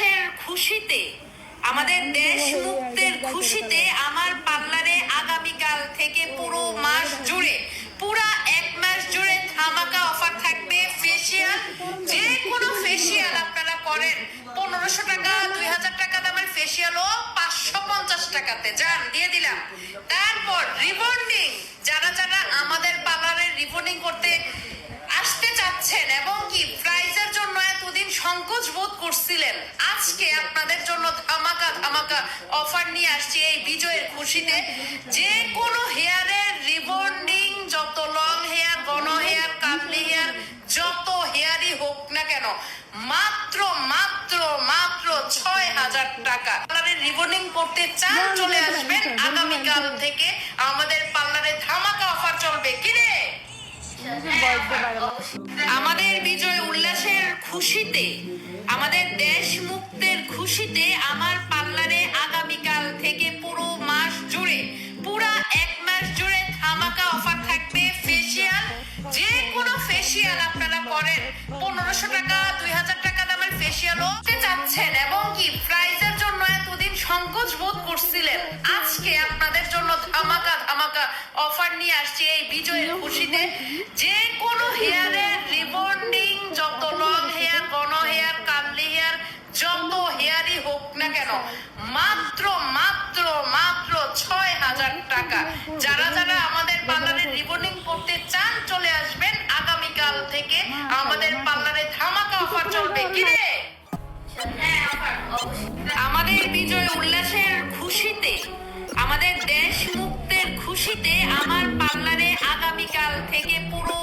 উল্লাসের খুশিতে, আমাদের দেশ মুক্তের খুশিতে আমার পার্লারে আগামীকাল থেকে পুরো মাস জুড়ে, পুরা 1 মাস জুড়ে ধামাকা অফার থাকবে। ফেসিয়াল, যে কোনো ফেসিয়াল আপনারা করেন 1500 টাকা, 2000 টাকা দামের ফেসিয়ালও 550 টাকাতে যান দিয়ে দিলাম। তারপর রিবন্ডিং, যারা যারা আমাদের পার্লারে রিবন্ডিং করতে আসতে চাচ্ছেন এবং কি প্রাইজের জন্য এতদিন সংকোচ বোধ করছিলেন, আজকে আপনাদের জন্য ধামাকা ধামাকা অফার নিয়ে আসছি এই বিজয়ের খুশিতে। যে কোনো হেয়ারের রিবন্ডিং, যত লং হেয়ার, ঘন হেয়ার, কার্লি হেয়ার, যত হেয়ারই হোক না কেন, মাত্র মাত্র মাত্র 6000 টাকা। পার্লারের রিবন্ডিং করতে চান চলে আসবেন আগামীকাল থেকে, আমাদের পার্লারে ধামাকা অফার চলবে। কিরে আমাদের বিজয় উল্লাসের খুশিতে, আমাদের দেশ মুক্তের খুশিতে আমার পার্লারে আগামীকাল থেকে পুরো মাস জুড়ে, পুরা 1 মাস জুড়ে ধামাকা অফার থাকবে। ফেসিয়াল, যে কোনো ফেসিয়াল আপনারা করেন 1500 টাকা, 2000 টাকা দামের ফেসিয়ালও চাচ্ছেন এবং কি প্রাইজের জন্য এতদিন সংকোচ বোধ করছিলেন, আজকে আপনাদের জন্য ধামাকা ধামাকা অফার নিয়ে আসছি এই বিজয়ের খুশিতে। যে কোনো হেয়ারের রিবন্ডিং, যত লং হেয়ার, ঘন হেয়ার, কার্লি হেয়ার, যত হেয়ারই হোক না কেন, মাত্র মাত্র মাত্র 6000 টাকা। যারা যারা আমাদের পার্লারে রিবন্ডিং করতে চান চলে আসবেন আগামীকাল থেকে, আমাদের পার্লারে ধামাকা অফার চলবে। কিরে আমাদের বিজয় উল্লাসের খুশিতে, আমাদের দেশ মুক্তের খুশিতে আমার পার্লারে আগামীকাল থেকে পুরো